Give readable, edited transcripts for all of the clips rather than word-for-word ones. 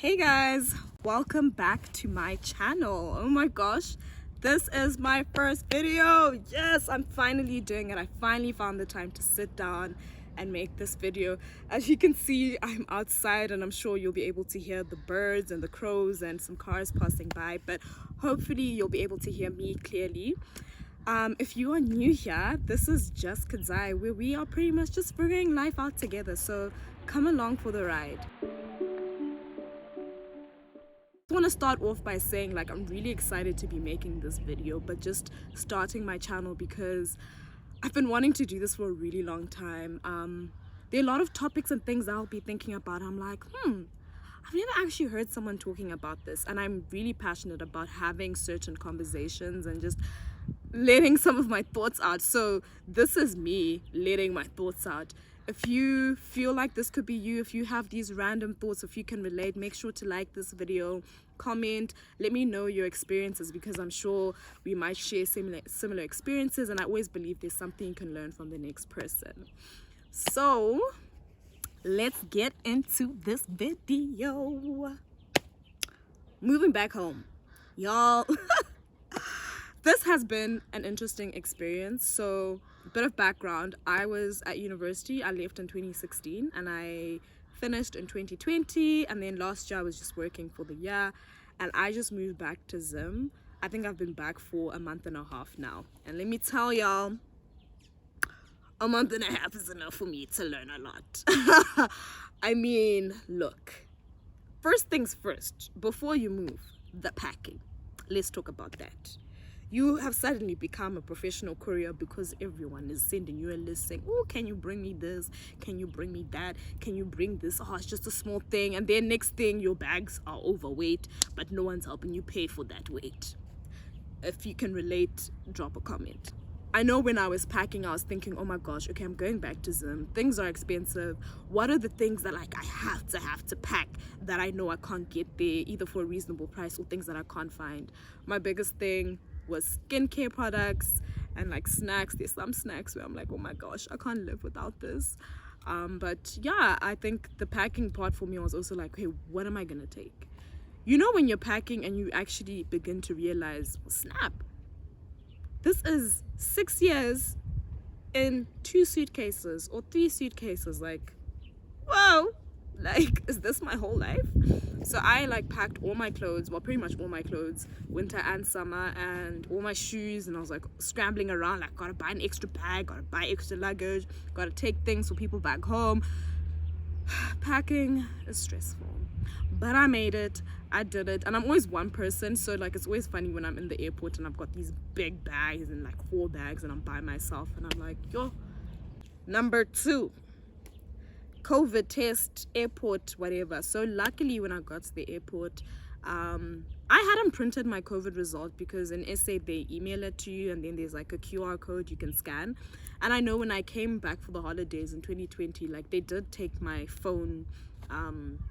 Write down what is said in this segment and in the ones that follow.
Hey guys, welcome back to my channel. Oh my gosh, this is my first video. Yes, I'm finally doing it. I finally found the time to sit down and make this video. As you can see, I'm outside and I'm sure you'll be able to hear the birds and the crows and some cars passing by, but hopefully you'll be able to hear me clearly. If you are new here, this is Just Kadzai, where we are pretty much just figuring life out together, so come along for the ride. I want to start off by saying, like, I'm really excited to be making this video, but just starting my channel because I've been wanting to do this for a really long time. There are a lot of topics and things I'll be thinking about. I'm like, I've never actually heard someone talking about this, and I'm really passionate about having certain conversations and just letting some of my thoughts out. So this is me letting my thoughts out. If you feel like this could be you, if you have these random thoughts, if you can relate, make sure to like this video, comment, let me know your experiences, because I'm sure we might share similar experiences, and I always believe there's something you can learn from the next person. So let's get into this video. Moving back home, y'all. This has been an interesting experience. So a bit of background: I was at university. I left in 2016 and I finished in 2020, and then last year I was just working for the year, and I just moved back to Zim. I think I've been back for a month and a half now, and let me tell y'all, a month and a half is enough for me to learn a lot. I mean, look, first things first, before you move, the packing. Let's talk about that. You have suddenly become a professional courier because everyone is sending you a list saying, oh, can you bring me this? Can you bring me that? Can you bring this? Oh, it's just a small thing. And then next thing, your bags are overweight, but no one's helping you pay for that weight. If you can relate, drop a comment. I know when I was packing, I was thinking, oh my gosh, okay, I'm going back to Zim. Things are expensive. What are the things that, like, I have to pack that I know I can't get there, either for a reasonable price or things that I can't find? My biggest thing was skincare products and like snacks. There's some snacks where I'm like, oh my gosh, I can't live without this. But yeah, I think the packing part for me was also like, hey, what am I gonna take? You know, when you're packing and you actually begin to realize, snap, this is 6 years in 2 suitcases or 3 suitcases. Like, whoa, like, is this my whole life? So I like packed all my clothes, well, pretty much all my clothes, winter and summer, and all my shoes, and I was like scrambling around, like, gotta buy an extra bag, gotta buy extra luggage, gotta take things for people back home. Packing is stressful, but I made it. I did it, and I'm always one person, so like it's always funny when I'm in the airport and I've got these big bags and like 4 bags and I'm by myself, and I'm like, yo. Number 2, COVID test, airport, whatever. So luckily when I got to the airport, I hadn't printed my COVID result, because in SA they email it to you and then there's like a QR code you can scan. And I know when I came back for the holidays in 2020, like they did take my phone,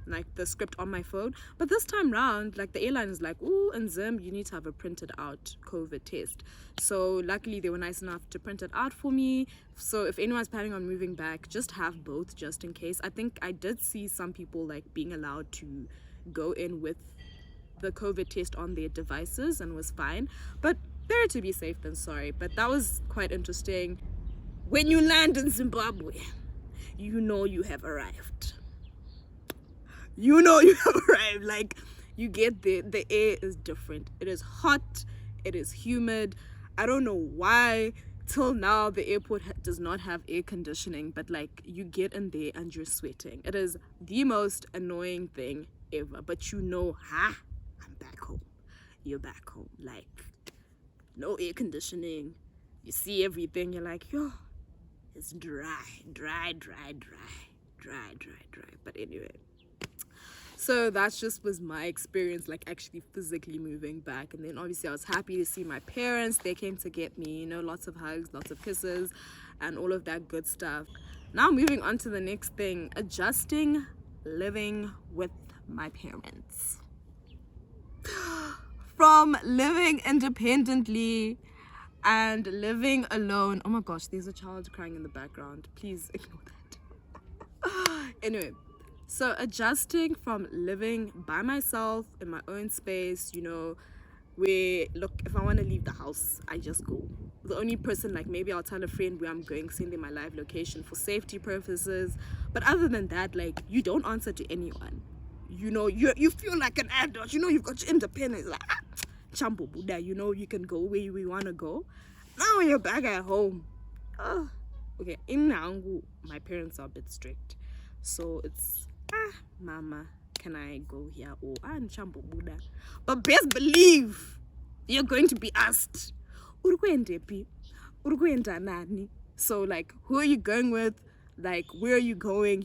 like the script on my phone, but this time round, like the airline is like, oh, in Zim you need to have a printed out COVID test. So luckily they were nice enough to print it out for me. So if anyone's planning on moving back, just have both, just in case. I think I did see some people like being allowed to go in with the COVID test on their devices and was fine, but better to be safe than sorry. But that was quite interesting. When you land in Zimbabwe, you know you have arrived. You know you have arrived. Like, you get there, the air is different. It is hot, it is humid. I don't know why till now the airport does not have air conditioning, but like you get in there and you're sweating. It is the most annoying thing ever, but you know, I'm back home. You're back home. Like, no air conditioning, you see everything, you're like, yo, it's dry. But anyway, so that's just was my experience, like actually physically moving back. And then obviously I was happy to see my parents. They came to get me, you know, lots of hugs, lots of kisses, and all of that good stuff. Now moving on to the next thing, adjusting living with my parents. From living independently and living alone. Oh my gosh, there's a child crying in the background. Please ignore that. Anyway, So adjusting from living by myself in my own space, where, look, if I want to leave the house, I just go. The only person, like, maybe I'll tell a friend where I'm going, send them my live location for safety purposes. But other than that, like, you don't answer to anyone. You feel like an adult. You've got your independence. Like, chambo Buddha, you can go where you want to go. Now when you're back at home, okay, in Nangu, my parents are a bit strict. So it's, mama, can I go here? Or, chambo Buddha. But best believe you're going to be asked, nani? So, like, who are you going with? Like, where are you going?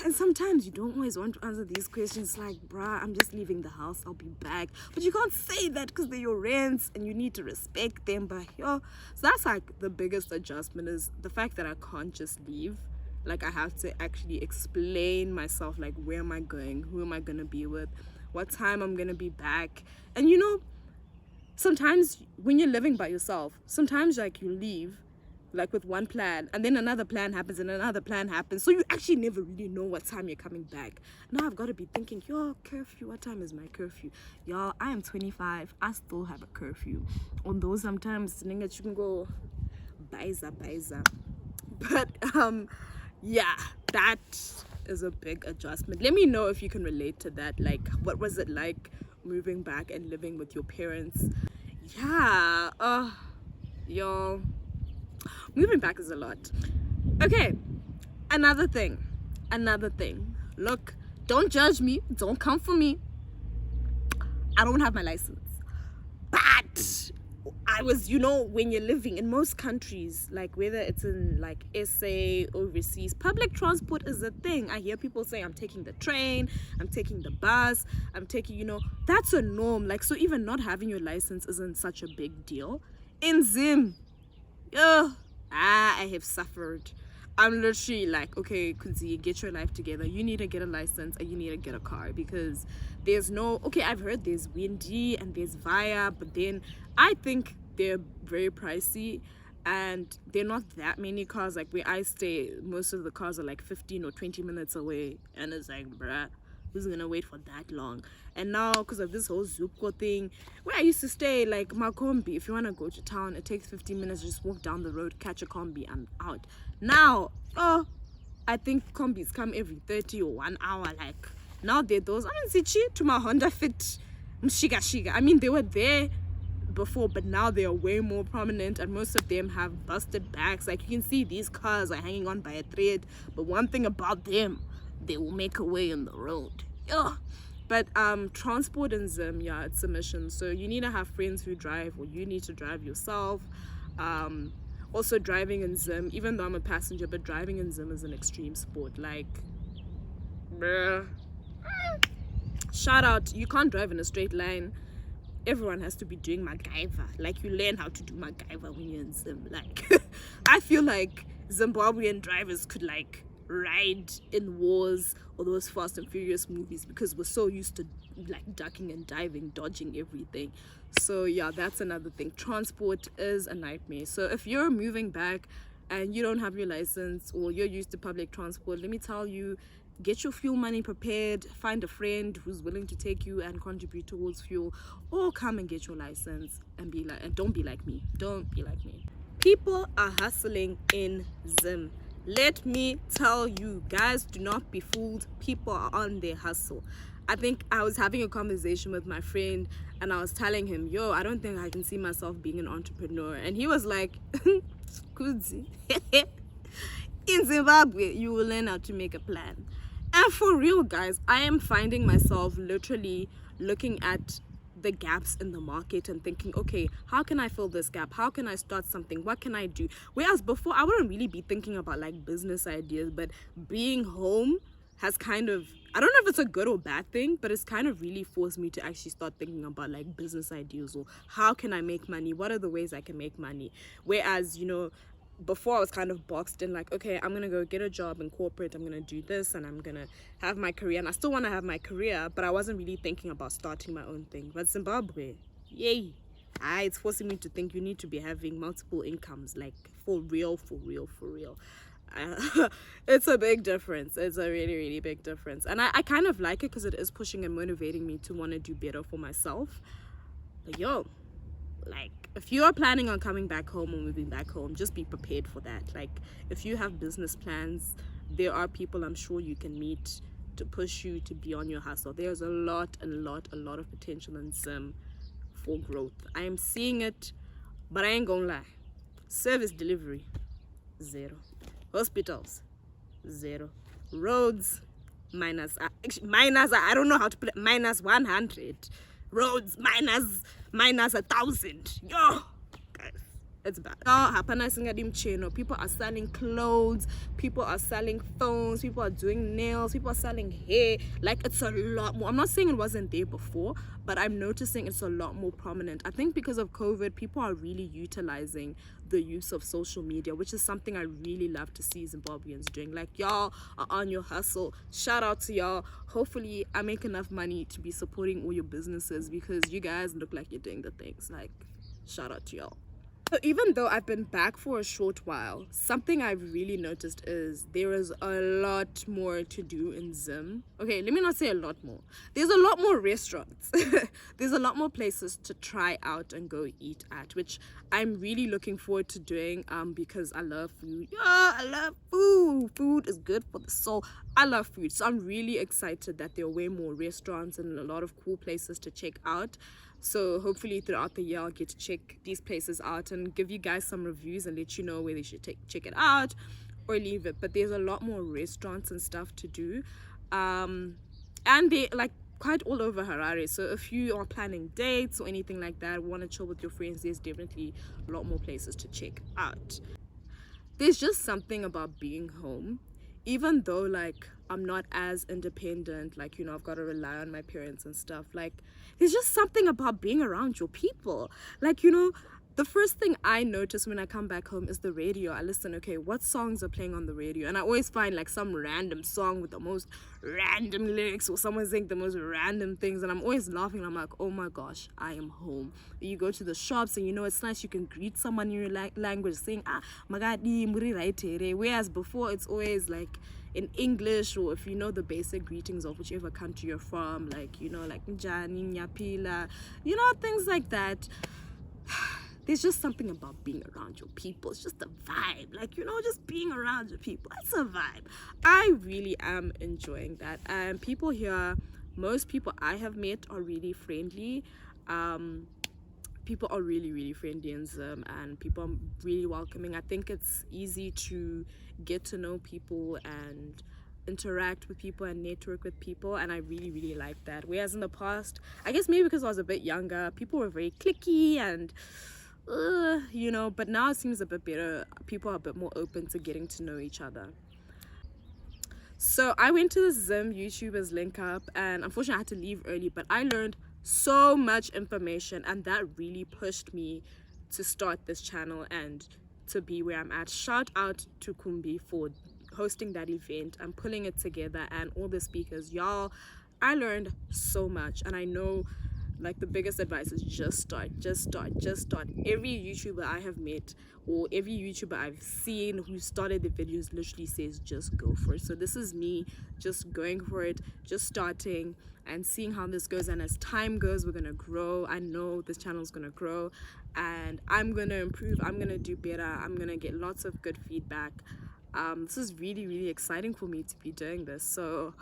And sometimes you don't always want to answer these questions, like, bruh, I'm just leaving the house, I'll be back. But you can't say that because they're your rents and you need to respect them. But so that's like the biggest adjustment, is the fact that I can't just leave. Like, I have to actually explain myself, like, where am I going, who am I gonna be with, what time I'm gonna be back. And sometimes when you're living by yourself, sometimes, like, you leave like with one plan and then another plan happens and another plan happens, so you actually never really know what time you're coming back. Now I've got to be thinking, curfew, what time is my curfew? Y'all, I am 25, I still have a curfew, although sometimes you can go baiza. But yeah, that is a big adjustment. Let me know if you can relate to that. Like, what was it like moving back and living with your parents? Yeah, y'all, moving back is a lot. Okay, another thing. Look, don't judge me. Don't come for me. I don't have my license. But I was, when you're living in most countries, like whether it's in like SA, overseas, public transport is a thing. I hear people say, I'm taking the train, I'm taking the bus, I'm taking, that's a norm. Like, so even not having your license isn't such a big deal. In Zim, I have suffered. I'm literally like, okay, Kunzi, get your life together. You need to get a license and you need to get a car, because there's I've heard there's Windy and there's Via, but then I think they're very pricey and they're not that many cars. Like where I stay, most of the cars are like 15 or 20 minutes away, and it's like, bruh, who's gonna wait for that long? And now, because of this whole Zupko thing, where I used to stay, like Makombi, if you want to go to town, it takes 15 minutes, just walk down the road, catch a combi, and out. Now, I think combis come every 30 or 1 hour. Like, now they're those, to my Honda Fit, Shiga. I mean, they were there before, but now they are way more prominent, and most of them have busted backs. Like, you can see these cars are hanging on by a thread, but one thing about them, they will make a way on the road. But transport in Zim, it's a mission. So you need to have friends who drive, or you need to drive yourself. Also, driving in Zim, even though I'm a passenger, but driving in Zim is an extreme sport. Like, bruh, shout out, you can't drive in a straight line. Everyone has to be doing MacGyver. Like, you learn how to do MacGyver when you're in Zim. Like, I feel like Zimbabwean drivers could like ride in wars or those Fast and Furious movies, because we're so used to like ducking and diving, dodging everything. So yeah, that's another thing. Transport is a nightmare. So if you're moving back and you don't have your license, or you're used to public transport, let me tell you, get your fuel money prepared, find a friend who's willing to take you and contribute towards fuel, or come and get your license and don't be like me. People are hustling in Zim. Let me tell you, guys, do not be fooled. People are on their hustle. I think I was having a conversation with my friend and I was telling him, I don't think I can see myself being an entrepreneur. And he was like, Kudzi, in Zimbabwe, you will learn how to make a plan. And for real, guys, I am finding myself literally looking at the gaps in the market and thinking, okay, how can I fill this gap? How can I start something? What can I do? Whereas before, I wouldn't really be thinking about like business ideas, but being home has kind of, I don't know if it's a good or bad thing, but it's kind of really forced me to actually start thinking about like business ideas, or how can I make money? What are the ways I can make money? Whereas, before I was kind of boxed in, like, okay, I'm gonna go get a job in corporate, I'm gonna do this, and I'm gonna have my career, and I still want to have my career, but I wasn't really thinking about starting my own thing. But Zimbabwe, yay, it's forcing me to think you need to be having multiple incomes, like for real. It's a big difference. It's a really, really big difference. And I kind of like it because it is pushing and motivating me to want to do better for myself. But yo, like, if you are planning on coming back home or moving back home, just be prepared for that. Like, if you have business plans, there are people I'm sure you can meet to push you to be on your hustle. There's a lot of potential in Zim for growth. I am seeing it, but I ain't gonna lie. Service delivery, 0. Hospitals, 0. Roads, minus, I don't know how to put it, minus 100. Roads, minus 1,000. Yo, guys, it's bad. People are selling clothes, people are selling phones, people are doing nails, people are selling hair. Like, it's a lot more. I'm not saying it wasn't there before, but I'm noticing it's a lot more prominent. I think because of COVID, people are really utilizing the use of social media, which is something I really love to see Zimbabweans doing. Like, y'all are on your hustle. Shout out to y'all. Hopefully I make enough money to be supporting all your businesses, because you guys look like you're doing the things. Like, shout out to y'all. So even though I've been back for a short while, something I've really noticed is there is a lot more to do in Zim. Okay, let me not say a lot more. There's a lot more restaurants. There's a lot more places to try out and go eat at, which I'm really looking forward to doing because I love food. Yeah, I love food. Food is good for the soul. I love food. So I'm really excited that there are way more restaurants and a lot of cool places to check out. So hopefully throughout the year I'll get to check these places out and give you guys some reviews and let you know whether you should check it out or leave it. But there's a lot more restaurants and stuff to do, and they like quite all over Harare. So if you are planning dates or anything like that, want to chill with your friends, there's definitely a lot more places to check out. There's just something about being home, even though like I'm not as independent, like, you know, I've got to rely on my parents and stuff. Like, there's just something about being around your people. Like, you know, the first thing I notice when I come back home is the radio. I listen, okay, what songs are playing on the radio? And I always find like some random song with the most random lyrics, or someone saying the most random things, and I'm always laughing. I'm like, oh my gosh, I am home. You go to the shops and, you know, it's nice, you can greet someone in your language saying magadi muri raitere, whereas before it's always like in English, or if you know the basic greetings of whichever country you're from, like, you know, like njani, nyapila, you know, things like that. There's just something about being around your people. It's just a vibe. Like, you know, just being around your people, it's a vibe. I really am enjoying that. And people here, most people I have met are really friendly. People are really friendly in Zim, and people are really welcoming. I think it's easy to get to know people and interact with people and network with people, and I really like that. Whereas in the past, I guess maybe because I was a bit younger, people were very cliquey and you know, but now it seems a bit better. People are a bit more open to getting to know each other. So I went to the Zim YouTubers link up, and unfortunately I had to leave early, but I learned so much information, and that really pushed me to start this channel and to be where I'm at. Shout out to Kumbi for hosting that event and pulling it together, and all the speakers. Y'all, I learned so much, and I know like the biggest advice is just start. Every YouTuber I have met, or every YouTuber I've seen who started the videos, literally says just go for it. So this is me just going for it, just starting and seeing how this goes, and as time goes, we're gonna grow. I know this channel is gonna grow, and I'm gonna improve, I'm gonna do better, I'm gonna get lots of good feedback. This is really exciting for me to be doing this, so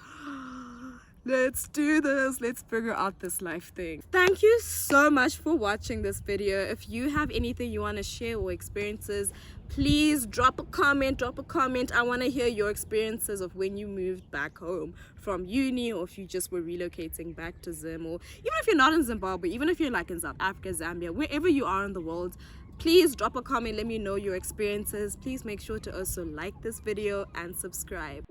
let's do this. Let's figure out this life thing. Thank you so much for watching this video. If you have anything you want to share or experiences, please drop a comment. I want to hear your experiences of when you moved back home from uni, or if you just were relocating back to Zim, or even if you're not in Zimbabwe, even if you're like in South Africa, Zambia, wherever you are in the world, please drop a comment. Let me know your experiences. Please make sure to also like this video and subscribe.